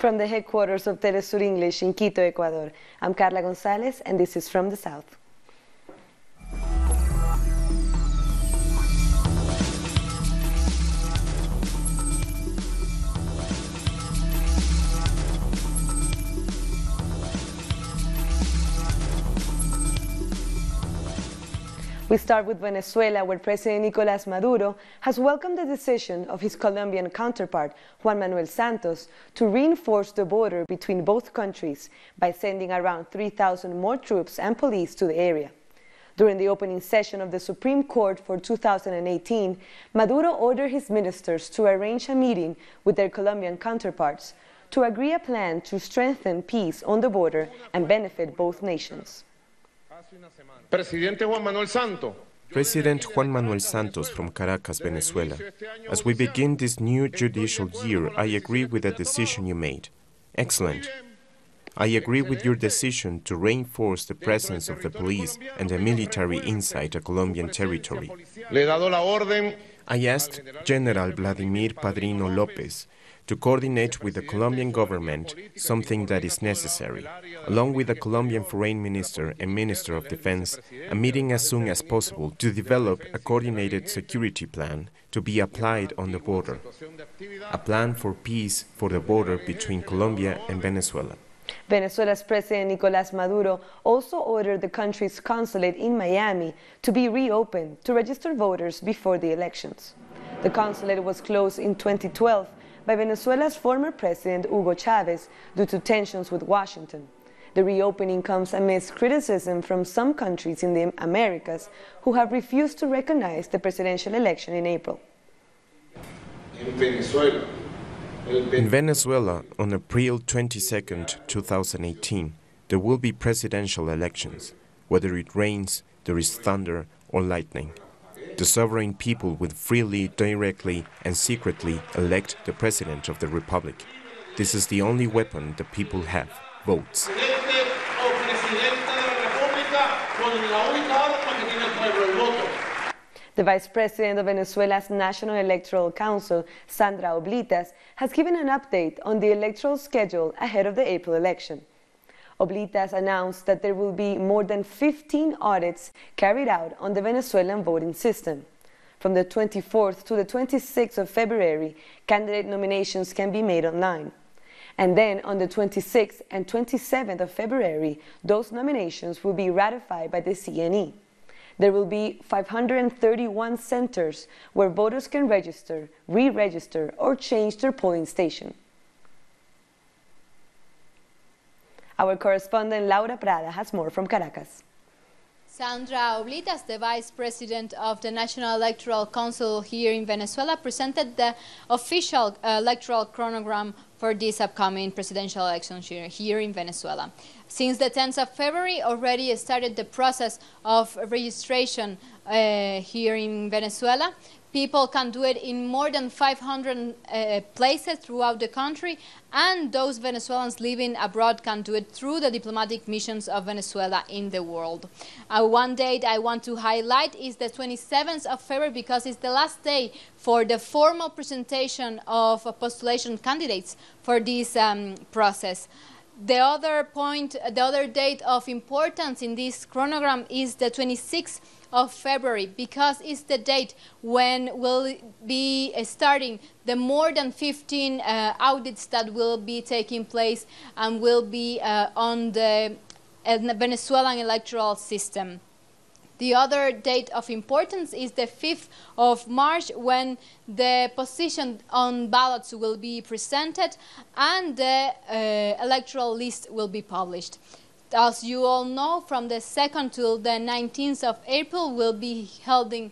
From the headquarters of Telesur English in Quito, Ecuador, I'm Carla Gonzalez, and this is From the South. We start with Venezuela, where President Nicolas Maduro has welcomed the decision of his Colombian counterpart, Juan Manuel Santos, to reinforce the border between both countries by sending around 3,000 more troops and police to the area. During the opening session of the Supreme Court for 2018, Maduro ordered his ministers to arrange a meeting with their Colombian counterparts to agree a plan to strengthen peace on the border and benefit both nations. President Juan Manuel Santos from Caracas, Venezuela. As we begin this new judicial year, I agree with the decision you made. Excellent. I agree with your decision to reinforce the presence of the police and the military inside the Colombian territory. I asked General Vladimir Padrino Lopez to coordinate with the Colombian government, something that is necessary, along with the Colombian Foreign Minister and Minister of Defense, a meeting as soon as possible to develop a coordinated security plan to be applied on the border, a plan for peace for the border between Colombia and Venezuela. Venezuela's President Nicolas Maduro also ordered the country's consulate in Miami to be reopened to register voters before the elections. The consulate was closed in 2012 by Venezuela's former president Hugo Chavez due to tensions with Washington. The reopening comes amidst criticism from some countries in the Americas who have refused to recognize the presidential election in April. In Venezuela, on April 22, 2018, there will be presidential elections. Whether it rains, there is thunder or lightning. The sovereign people will freely, directly and secretly elect the President of the Republic. This is the only weapon the people have, votes. The Vice President of Venezuela's National Electoral Council, Sandra Oblitas, has given an update on the electoral schedule ahead of the April election. Oblitas announced that there will be more than 15 audits carried out on the Venezuelan voting system. From the 24th to the 26th of February, candidate nominations can be made online. And then on the 26th and 27th of February, those nominations will be ratified by the CNE. There will be 531 centers where voters can register, re-register, or change their polling station. Our correspondent Laura Prada has more from Caracas. Sandra Oblitas, the Vice President of the National Electoral Council here in Venezuela, presented the official electoral chronogram for this upcoming presidential election here in Venezuela. Since the 10th of February, already started the process of registration here in Venezuela. People can do it in more than 500 places throughout the country, and those Venezuelans living abroad can do it through the diplomatic missions of Venezuela in the world. One date I want to highlight is the 27th of February because it's the last day for the formal presentation of postulation candidates for this process. The other date of importance in this chronogram is the 26th of February because it's the date when we'll be starting the more than 15 audits that will be taking place and will be on the Venezuelan electoral system. The other date of importance is the 5th of March when the position on ballots will be presented and the electoral list will be published. As you all know, from the 2nd till the 19th of April will be held the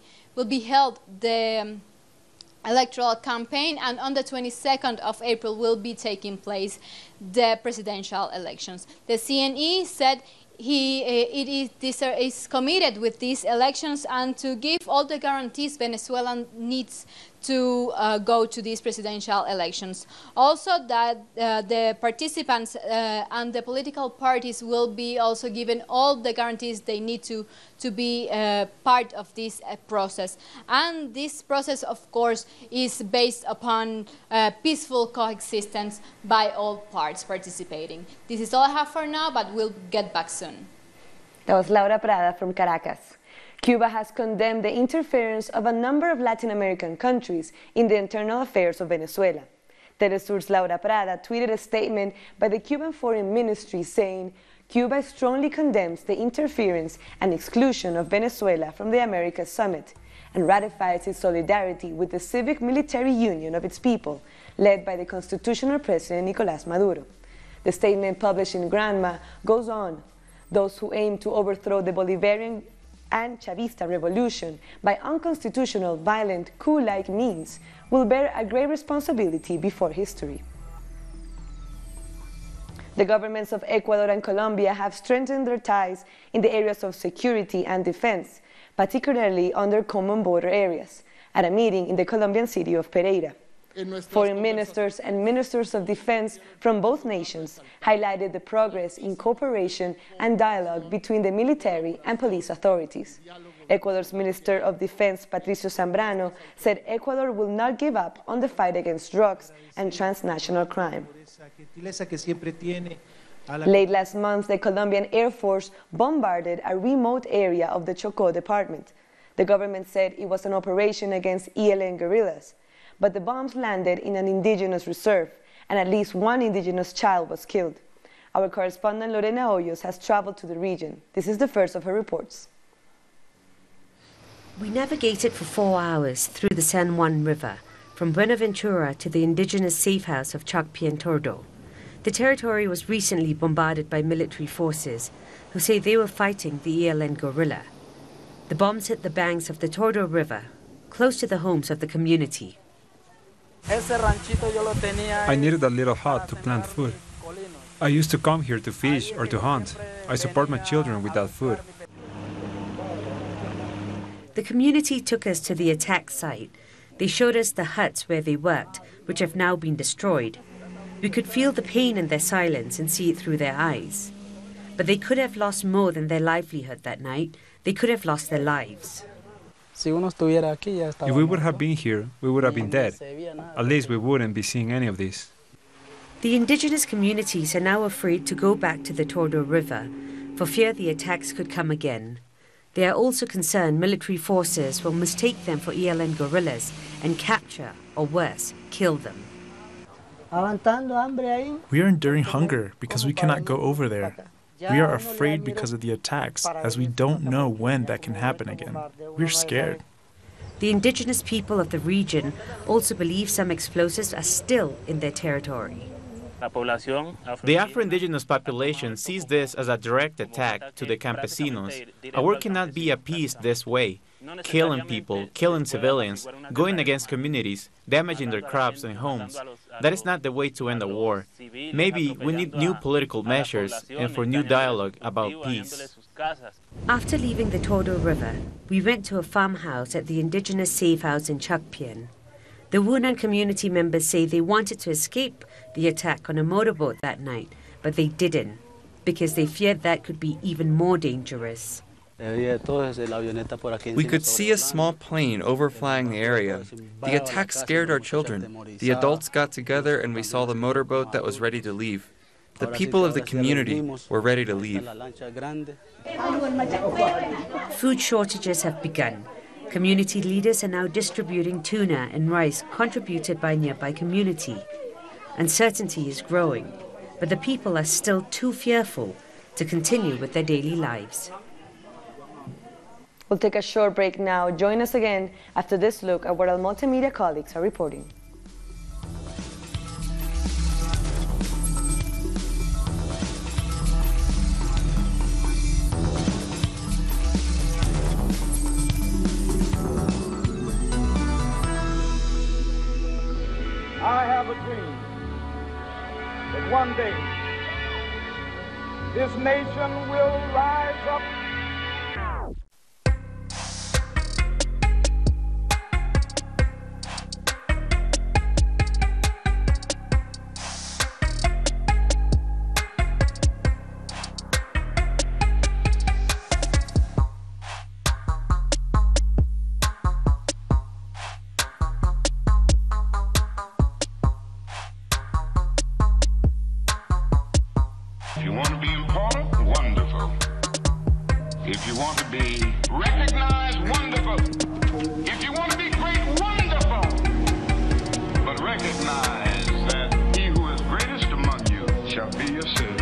electoral campaign, and on the 22nd of April will be taking place the presidential elections. The CNE said it is committed with these elections and to give all the guarantees Venezuela needs to go to these presidential elections. Also that the participants and the political parties will be also given all the guarantees they need to be part of this process. And this process, of course, is based upon peaceful coexistence by all parts participating. This is all I have for now, but we'll get back soon. That was Laura Prada from Caracas. Cuba has condemned the interference of a number of Latin American countries in the internal affairs of Venezuela. Telesur's Laura Prada tweeted a statement by the Cuban Foreign Ministry saying, Cuba strongly condemns the interference and exclusion of Venezuela from the Americas Summit and ratifies its solidarity with the civic military union of its people, led by the constitutional president Nicolas Maduro. The statement published in Granma goes on, those who aim to overthrow the Bolivarian and Chavista revolution by unconstitutional, violent, coup-like means will bear a great responsibility before history. The governments of Ecuador and Colombia have strengthened their ties in the areas of security and defense, particularly on their common border areas, at a meeting in the Colombian city of Pereira. Foreign ministers and ministers of defense from both nations highlighted the progress in cooperation and dialogue between the military and police authorities. Ecuador's Minister of Defense, Patricio Zambrano, said Ecuador will not give up on the fight against drugs and transnational crime. Late last month, the Colombian Air Force bombarded a remote area of the Choco department. The government said it was an operation against ELN guerrillas, but the bombs landed in an indigenous reserve, and at least one indigenous child was killed. Our correspondent Lorena Hoyos has traveled to the region. This is the first of her reports. We navigated for 4 hours through the San Juan River, from Buenaventura to the indigenous safe house of Chacpientordo. The territory was recently bombarded by military forces, who say they were fighting the ELN guerrilla. The bombs hit the banks of the Tordo River, close to the homes of the community. I needed a little hut to plant food. I used to come here to fish or to hunt. I support my children with that food. The community took us to the attack site. They showed us the huts where they worked, which have now been destroyed. We could feel the pain in their silence and see it through their eyes. But they could have lost more than their livelihood that night. They could have lost their lives. If we would have been here, we would have been dead. At least we wouldn't be seeing any of this. The indigenous communities are now afraid to go back to the Tordo River for fear the attacks could come again. They are also concerned military forces will mistake them for ELN guerrillas and capture, or worse, kill them. We are enduring hunger because we cannot go over there. We are afraid because of the attacks, as we don't know when that can happen again. We're scared. The indigenous people of the region also believe some explosives are still in their territory. The Afro-Indigenous population sees this as a direct attack to the campesinos. A war cannot be appeased this way, killing people, killing civilians, going against communities, damaging their crops and homes. That is not the way to end a war. Maybe we need new political measures and for new dialogue about peace. After leaving the Tordo River, we went to a farmhouse at the indigenous safe house in Chacpien. The Wunan community members say they wanted to escape the attack on a motorboat that night, but they didn't, because they feared that could be even more dangerous. We could see a small plane overflying the area. The attack scared our children. The adults got together and we saw the motorboat that was ready to leave. The people of the community were ready to leave. Food shortages have begun. Community leaders are now distributing tuna and rice contributed by nearby community. Uncertainty is growing, but the people are still too fearful to continue with their daily lives. We'll take a short break now. Join us again after this look at what our multimedia colleagues are reporting. I have a dream that one day this nation will rise up. If you want to be recognized, wonderful. If you want to be great, wonderful. But recognize that he who is greatest among you shall be your servant.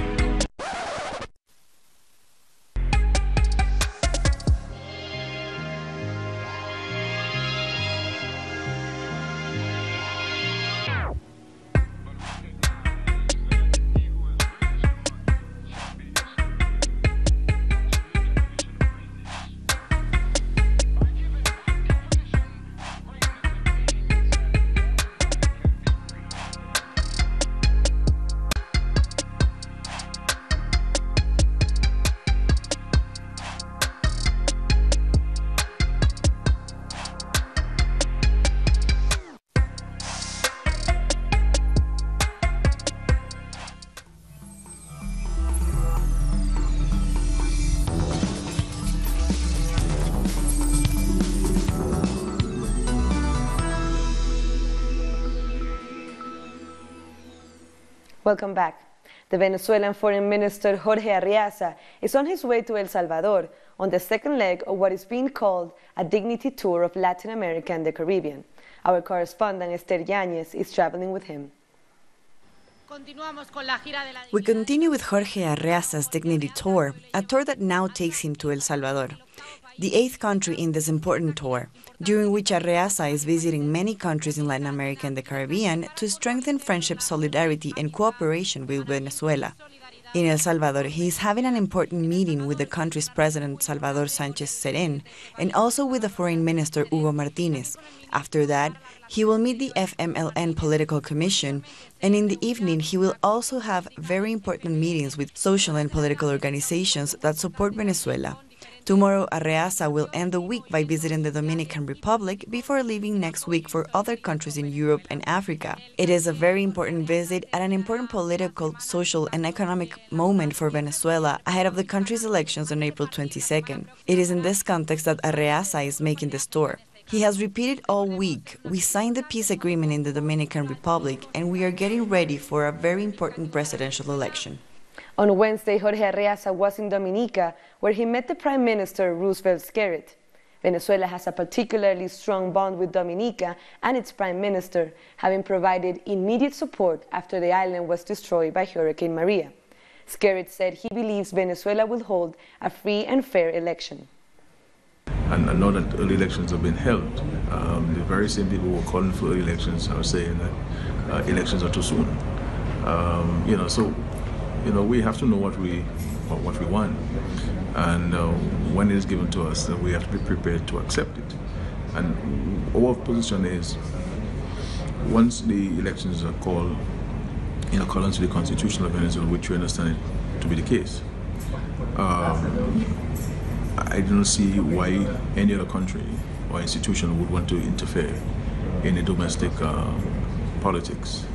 Welcome back. The Venezuelan Foreign Minister Jorge Arreaza is on his way to El Salvador on the second leg of what is being called a dignity tour of Latin America and the Caribbean. Our correspondent Esther Yáñez is traveling with him. We continue with Jorge Arreaza's dignity tour, a tour that now takes him to El Salvador, the 8th country in this important tour, during which Arreaza is visiting many countries in Latin America and the Caribbean to strengthen friendship, solidarity, and cooperation with Venezuela. In El Salvador, he is having an important meeting with the country's president, Salvador Sánchez Serén, and also with the foreign minister, Hugo Martínez. After that, he will meet the FMLN Political Commission, and in the evening, he will also have very important meetings with social and political organizations that support Venezuela. Tomorrow, Arreaza will end the week by visiting the Dominican Republic before leaving next week for other countries in Europe and Africa. It is a very important visit at an important political, social, and economic moment for Venezuela ahead of the country's elections on April 22nd. It is in this context that Arreaza is making this tour. He has repeated all week, "We signed the peace agreement in the Dominican Republic, and we are getting ready for a very important presidential election." On Wednesday, Jorge Arreaza was in Dominica, where he met the Prime Minister Roosevelt Skerrit. Venezuela has a particularly strong bond with Dominica and its Prime Minister, having provided immediate support after the island was destroyed by Hurricane Maria. Skerrit said he believes Venezuela will hold a free and fair election. And I know that early elections have been held. The very same people who are calling for early elections are saying that elections are too soon. We have to know what we want, and when it is given to us, we have to be prepared to accept it. And our position is, once the elections are called in accordance with the Constitution of Venezuela, which we understand it to be the case, I do not see why any other country or institution would want to interfere in the domestic politics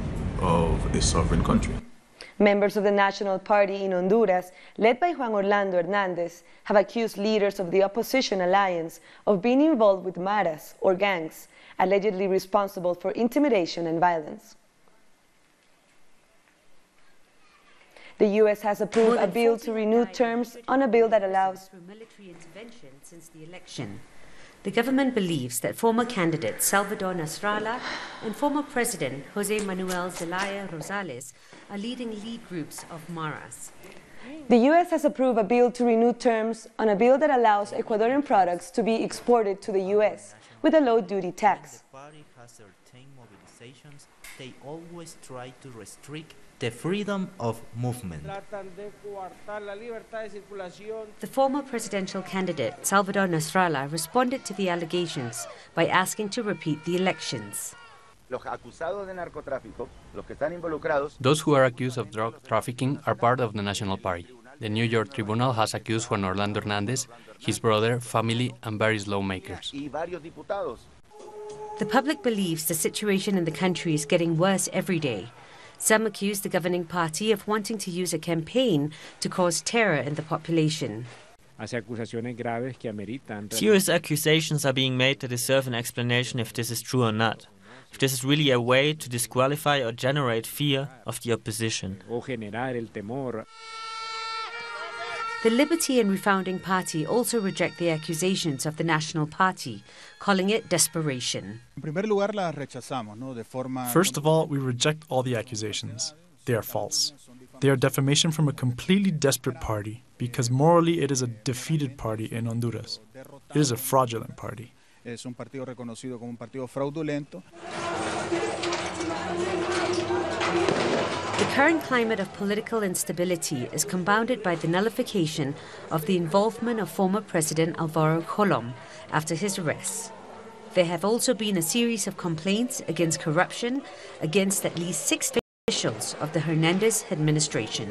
of a sovereign country. Members of the National Party in Honduras, led by Juan Orlando Hernández, have accused leaders of the opposition alliance of being involved with maras, or gangs, allegedly responsible for intimidation and violence. The U.S. has approved a bill to renew terms on a bill that allows military intervention since the election. The government believes that former candidate Salvador Nasrallah and former President José Manuel Zelaya Rosales are leading lead groups of maras. The U.S. has approved a bill to renew terms on a bill that allows Ecuadorian products to be exported to the U.S. with a low-duty tax. The party has certain mobilizations. They always try to restrict the freedom of movement. The former presidential candidate, Salvador Nasrallah, responded to the allegations by asking to repeat the elections. Those who are accused of drug trafficking are part of the National Party. The New York Tribunal has accused Juan Orlando Hernández, his brother, family, and various lawmakers. The public believes the situation in the country is getting worse every day. Some accuse the governing party of wanting to use a campaign to cause terror in the population. Serious accusations are being made that deserve an explanation if this is true or not. If this is really a way to disqualify or generate fear of the opposition. The Liberty and Refounding Party also reject the accusations of the National Party, calling it desperation. First of all, we reject all the accusations. They are false. They are defamation from a completely desperate party, because morally it is a defeated party in Honduras. It is a fraudulent party. The current climate of political instability is compounded by the nullification of the involvement of former President Alvaro Colom after his arrest. There have also been a series of complaints against corruption against at least 6 officials of the Hernandez administration.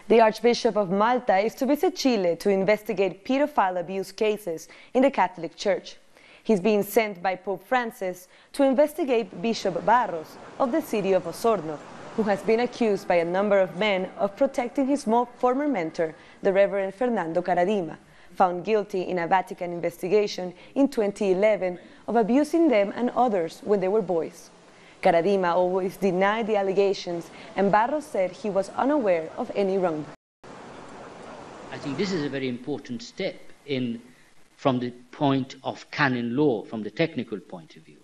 The Archbishop of Malta is to visit Chile to investigate pedophile abuse cases in the Catholic Church. He's being sent by Pope Francis to investigate Bishop Barros of the city of Osorno, who has been accused by a number of men of protecting his former mentor, the Reverend Fernando Caradima, found guilty in a Vatican investigation in 2011 of abusing them and others when they were boys. Caradima always denied the allegations, and Barros said he was unaware of any wrongdoing. I think this is a very important step from the point of canon law, from the technical point of view.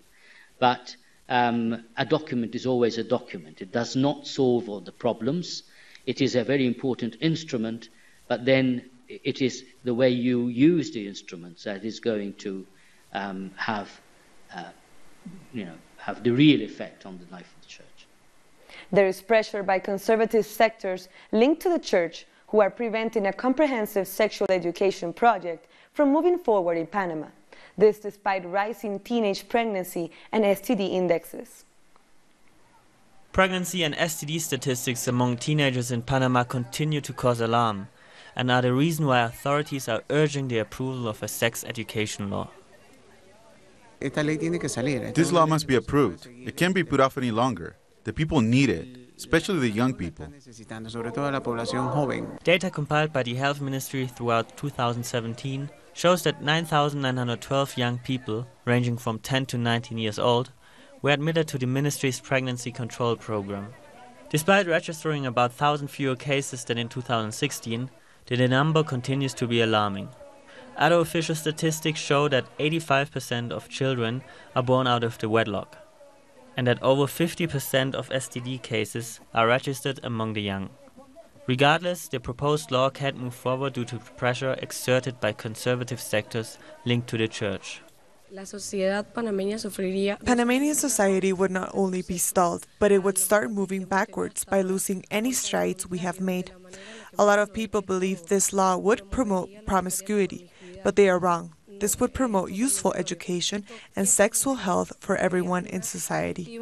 But a document is always a document. It does not solve all the problems. It is a very important instrument, but then it is the way you use the instruments that is going to have the real effect on the life of the church. There is pressure by conservative sectors linked to the church who are preventing a comprehensive sexual education project from moving forward in Panama. This despite rising teenage pregnancy and STD indexes. Pregnancy and STD statistics among teenagers in Panama continue to cause alarm and are the reason why authorities are urging the approval of a sex education law. This law must be approved. It can't be put off any longer. The people need it, especially the young people. Data compiled by the Health Ministry throughout 2017 shows that 9,912 young people, ranging from 10 to 19 years old, were admitted to the ministry's pregnancy control program. Despite registering about 1,000 fewer cases than in 2016, the number continues to be alarming. Other official statistics show that 85% of children are born out of the wedlock, and that over 50% of STD cases are registered among the young. Regardless, the proposed law can't move forward due to pressure exerted by conservative sectors linked to the church. Panamanian society would not only be stalled, but it would start moving backwards by losing any strides we have made. A lot of people believe this law would promote promiscuity, but they are wrong. This would promote useful education and sexual health for everyone in society.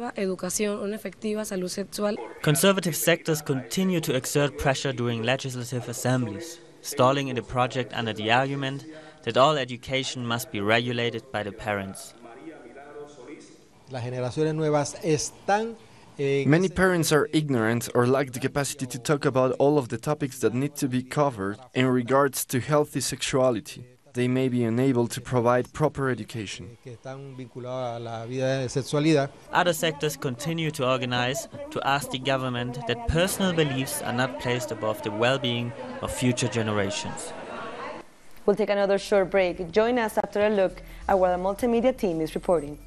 Conservative sectors continue to exert pressure during legislative assemblies, stalling in the project under the argument that all education must be regulated by the parents. Many parents are ignorant or lack the capacity to talk about all of the topics that need to be covered in regards to healthy sexuality. They may be unable to provide proper education. Other sectors continue to organize to ask the government that personal beliefs are not placed above the well-being of future generations. We'll take another short break. Join us after a look at what our multimedia team is reporting.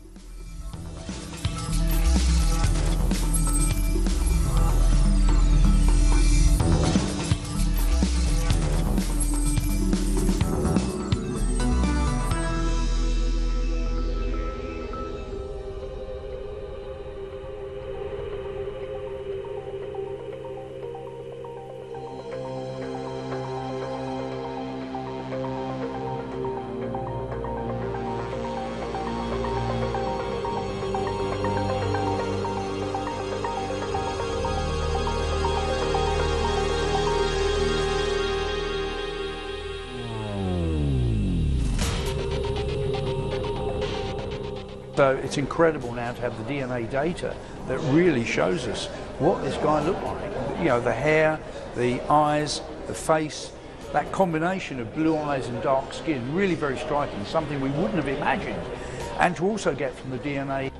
So it's incredible now to have the DNA data that really shows us what this guy looked like. You know, the hair, the eyes, the face, that combination of blue eyes and dark skin, really very striking, something we wouldn't have imagined. And to also get from the DNA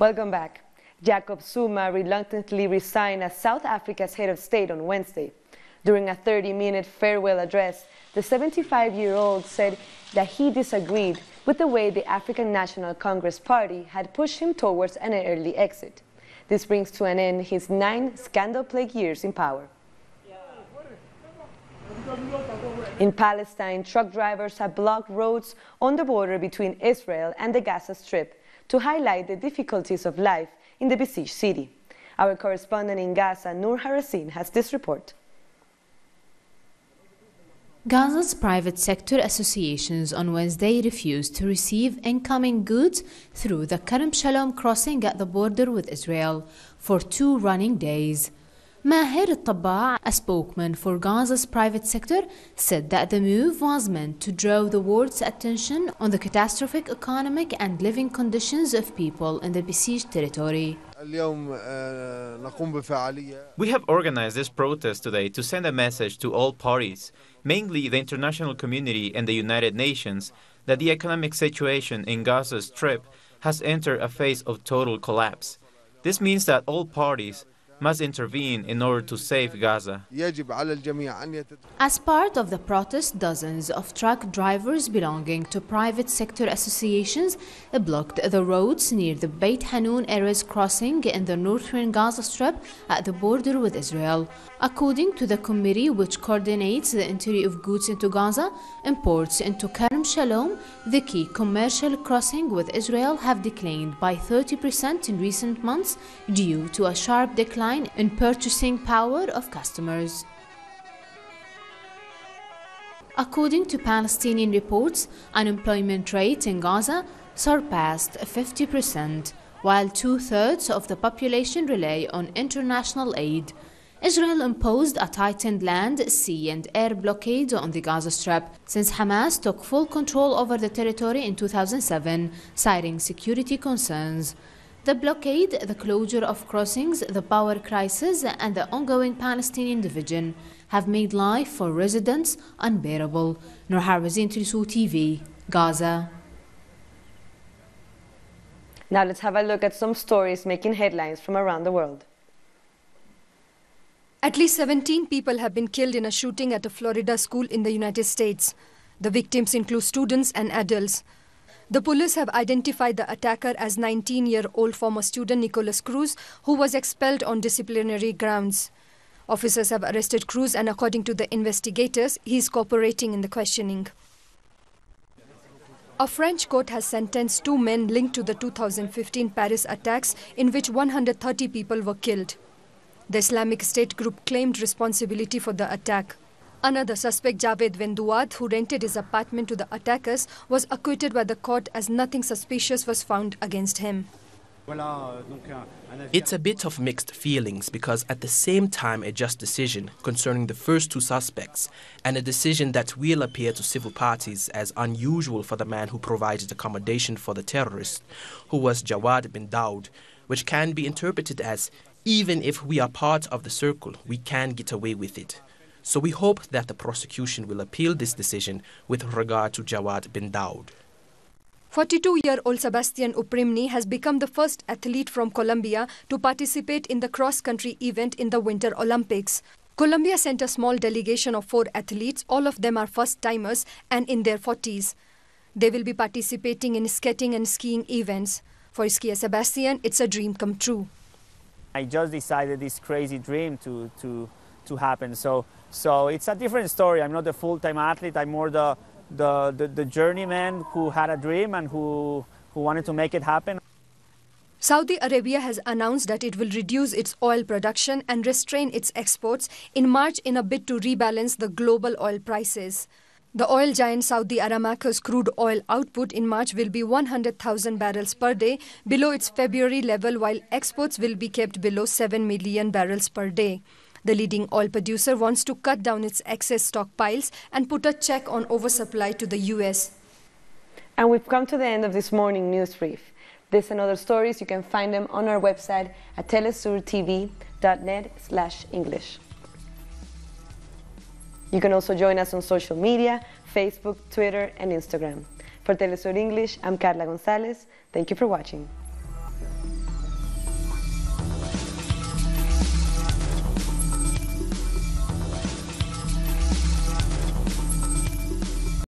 Welcome back. Jacob Zuma reluctantly resigned as South Africa's head of state on Wednesday. During a 30-minute farewell address, the 75-year-old said that he disagreed with the way the African National Congress Party had pushed him towards an early exit. This brings to an end his 9 scandal-plagued years in power. In Palestine, truck drivers have blocked roads on the border between Israel and the Gaza Strip to highlight the difficulties of life in the besieged city. Our correspondent in Gaza, Noor Harasin, has this report. Gaza's private sector associations on Wednesday refused to receive incoming goods through the Kerem Shalom crossing at the border with Israel for 2 running days. Maher al-Tabba, a spokesman for Gaza's private sector, said that the move was meant to draw the world's attention on the catastrophic economic and living conditions of people in the besieged territory. We have organized this protest today to send a message to all parties, mainly the international community and the United Nations, that the economic situation in Gaza's Strip has entered a phase of total collapse. This means that all parties must intervene in order to save Gaza. As part of the protest, dozens of truck drivers belonging to private sector associations blocked the roads near the Beit Hanun Erez crossing in the northern Gaza Strip at the border with Israel. According to the committee which coordinates the entry of goods into Gaza, imports into Kerem Shalom, the key commercial crossing with Israel, have declined by 30% in recent months due to a sharp decline in purchasing power of customers. According to Palestinian reports, unemployment rate in Gaza surpassed 50%, while 2/3 of the population rely on international aid. Israel imposed a tightened land, sea and air blockade on the Gaza Strip since Hamas took full control over the territory in 2007, citing security concerns. The blockade, the closure of crossings, the power crisis, and the ongoing Palestinian division have made life for residents unbearable. Noor Harasin, Trisu TV, Gaza. Now let's have a look at some stories making headlines from around the world. At least 17 people have been killed in a shooting at a Florida school in the United States. The victims include students and adults. The police have identified the attacker as 19-year-old former student Nicolas Cruz, who was expelled on disciplinary grounds. Officers have arrested Cruz, and according to the investigators, he is cooperating in the questioning. A French court has sentenced 2 men linked to the 2015 Paris attacks, in which 130 people were killed. The Islamic State group claimed responsibility for the attack. Another suspect, Javed Vendouad, who rented his apartment to the attackers, was acquitted by the court as nothing suspicious was found against him. It's a bit of mixed feelings because at the same time a just decision concerning the first 2 suspects and a decision that will appear to civil parties as unusual for the man who provided accommodation for the terrorist, who was Jawad bin Daoud, which can be interpreted as even if we are part of the circle, we can get away with it. So we hope that the prosecution will appeal this decision with regard to Jawad bin Daoud. 42-year-old Sebastian Uprimni has become the first athlete from Colombia to participate in the cross-country event in the Winter Olympics. Colombia sent a small delegation of 4 athletes. All of them are first-timers and in their 40s. They will be participating in skating and skiing events. For skier Sebastian, it's a dream come true. I just decided this crazy dream to happen. So it's a different story. I'm not a full-time athlete. I'm more the journeyman who had a dream and who wanted to make it happen. Saudi Arabia has announced that it will reduce its oil production and restrain its exports in March in a bid to rebalance the global oil prices. The oil giant Saudi Aramco's crude oil output in March will be 100,000 barrels per day, below its February level, while exports will be kept below 7 million barrels per day. The leading oil producer wants to cut down its excess stockpiles and put a check on oversupply to the U.S. And we've come to the end of this morning news brief. This and other stories, you can find them on our website at telesurtv.net/English. You can also join us on social media, Facebook, Twitter, and Instagram. For Telesur English, I'm Carla Gonzalez. Thank you for watching.